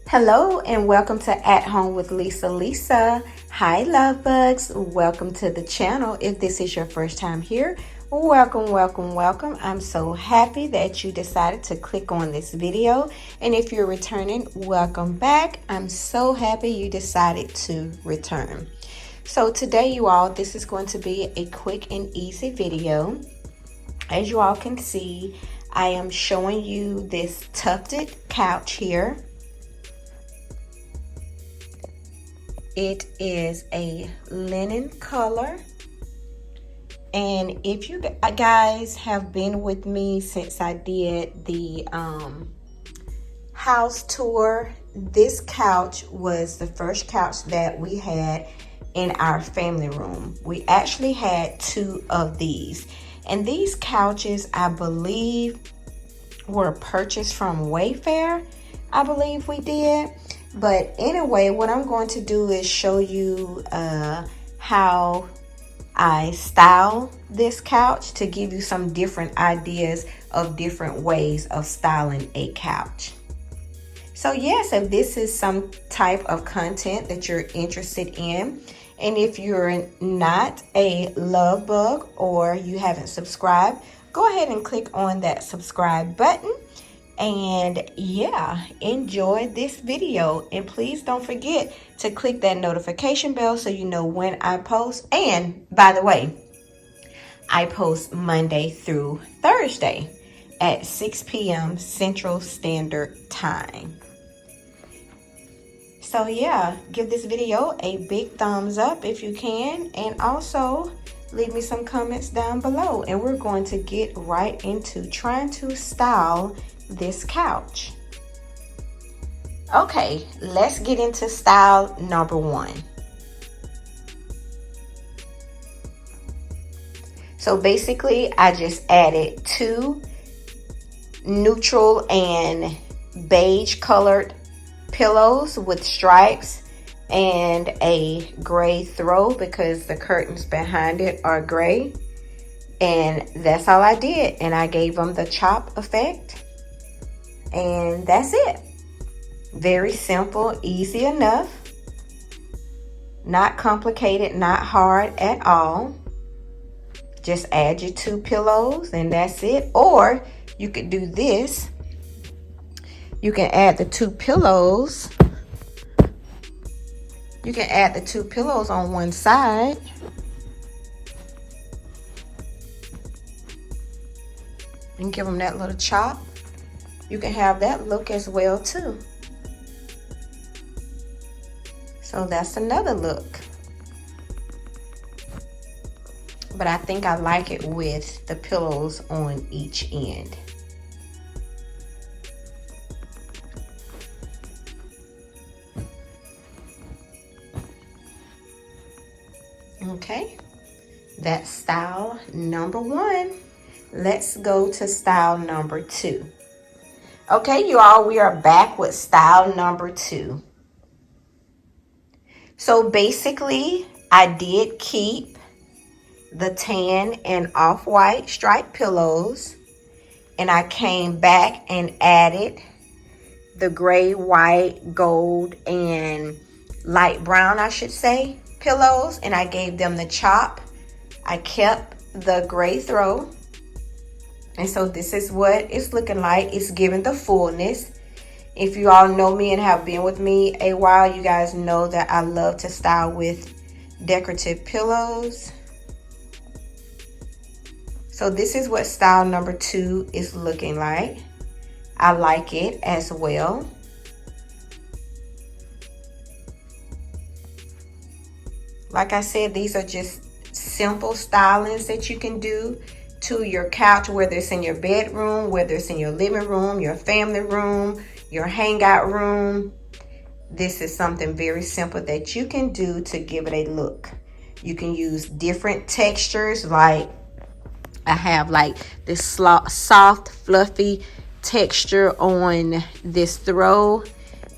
Hello and welcome to At Home with Lisa. Hi love bugs, welcome to the channel. If this is your first time here, welcome. I'm so happy that you decided to click on this video, and if you're returning, welcome back. I'm so happy you decided to return. So today you all, this is going to be a quick and easy video. As you all can see, I am showing you this tufted couch here. It is a linen color, and if you guys have been with me since I did the house tour, this couch was the first couch that we had in our family room. We actually had two of these, and these couches I believe were purchased from Wayfair. I believe we did. But anyway, what I'm going to do is show you how I style this couch to give you some different ideas of different ways of styling a couch. So yes, if this is some type of content that you're interested in, and if you're not a love bug or you haven't subscribed, go ahead and click on that subscribe button. And yeah, enjoy this video, and please don't forget to click that notification bell so you know when I post. And by the way, I post Monday through Thursday at 6 p.m. Central Standard Time. So yeah, give this video a big thumbs up if you can, and also leave me some comments down below, and we're going to get right into trying to style this couch. Okay, let's get into style number one. So basically, I just added two neutral and beige colored pillows with stripes and a gray throw because the curtains behind it are gray. And that's all I did. And I gave them the chop effect. And that's it. Very simple, easy enough. Not complicated, not hard at all. Just add your two pillows and that's it. Or you could do this. You can add the two pillows. You can add the two pillows on one side. And give them that little chop. You can have that look as well too. So that's another look. But I think I like it with the pillows on each end. Okay, that's style number one. Let's go to style number two. Okay, you all, we are back with style number two. So basically, I did keep the tan and off-white striped pillows, and I came back and added the gray, white, gold, and light brown, I should say, pillows, and I gave them the chop. I kept the gray throw. And so this is what it's looking like. It's giving the fullness. If you all know me and have been with me a while, you guys know that I love to style with decorative pillows. So this is what style number two is looking like. I like it as well. Like I said, these are just simple stylings that you can do to your couch, whether it's in your bedroom, whether it's in your living room, your family room, your hangout room. This is something very simple that you can do to give it a look. You can use different textures, like I have like this soft, fluffy texture on this throw,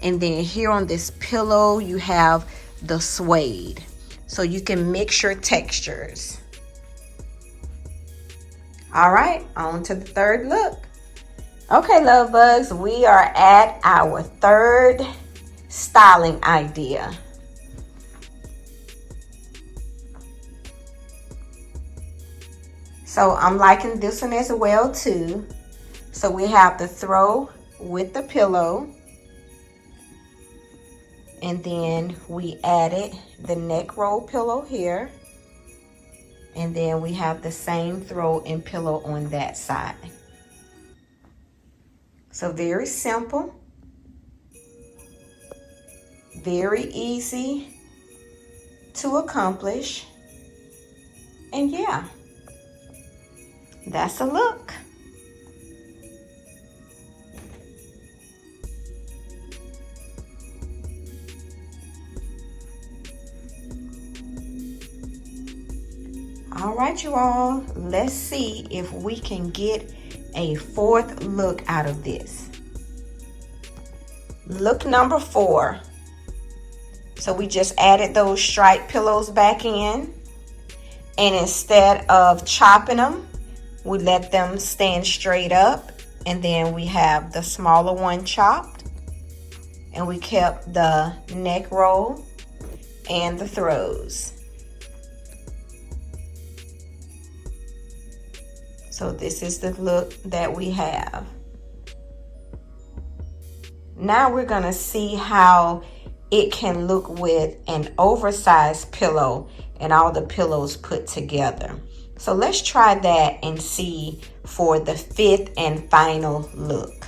and then here on this pillow you have the suede. So you can mix your textures. All right, on to the third look. Okay, love bugs, we are at our third styling idea. So I'm liking this one as well too. So we have the throw with the pillow, and then we added the neck roll pillow here, and then we have the same throw and pillow on that side. So very simple, very easy to accomplish, and yeah, that's a look. All right, you all, let's see if we can get a fourth look out of this. Look number 4. So we just added those striped pillows back in, and instead of chopping them, we let them stand straight up, and then we have the smaller one chopped, and we kept the neck roll and the throws. So this is the look that we have. Now we're gonna see how it can look with an oversized pillow and all the pillows put together. So let's try that and see for the 5th and final look.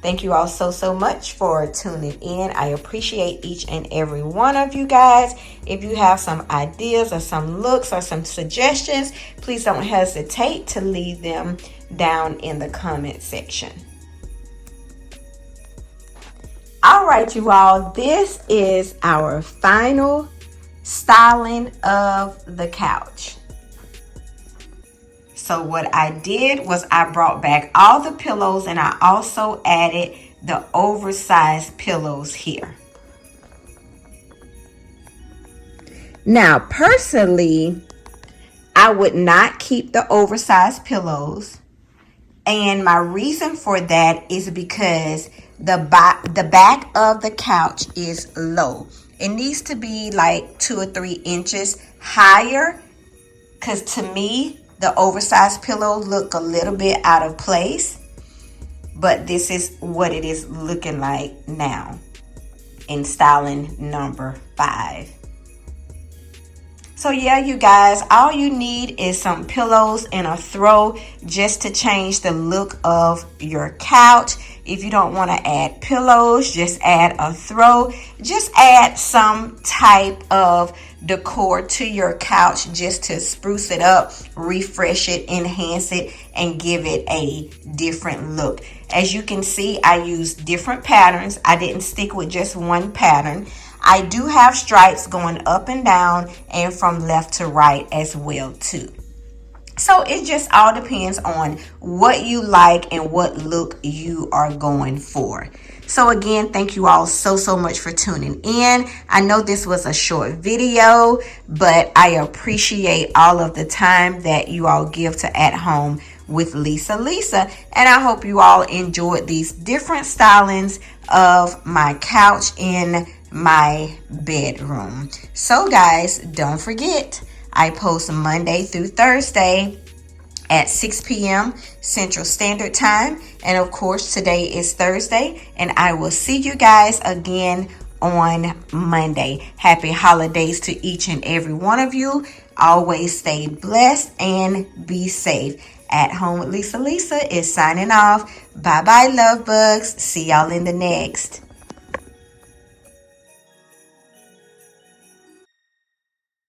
Thank you all so much for tuning in. I appreciate each and every one of you guys. If you have some ideas or some looks or some suggestions, please don't hesitate to leave them down in the comment section. All right, you all, this is our final styling of the couch. So what I did was I brought back all the pillows, and I also added the oversized pillows here. Now, personally, I would not keep the oversized pillows. And my reason for that is because the back of the couch is low. It needs to be like 2 or 3 inches higher, because to me, the oversized pillow look a little bit out of place. But this is what it is looking like now in styling number 5. So yeah, you guys, all you need is some pillows and a throw just to change the look of your couch. If you don't want to add pillows, just add a throw. Just add some type of decor to your couch just to spruce it up, refresh it, enhance it, and give it a different look. As you can see, I used different patterns. I didn't stick with just one pattern. I do have stripes going up and down and from left to right as well too. So it just all depends on what you like and what look you are going for. So again, thank you all so much for tuning in. I know this was a short video, but I appreciate all of the time that you all give to At Home with Lisa. And I hope you all enjoyed these different stylings of my couch in my bedroom. So guys, don't forget, I post Monday through Thursday at 6 p.m. Central Standard Time. And of course, today is Thursday, and I will see you guys again on Monday. Happy holidays to each and every one of you. Always stay blessed and be safe. At Home with Lisa is signing off. Bye bye, love bugs. See y'all in the next.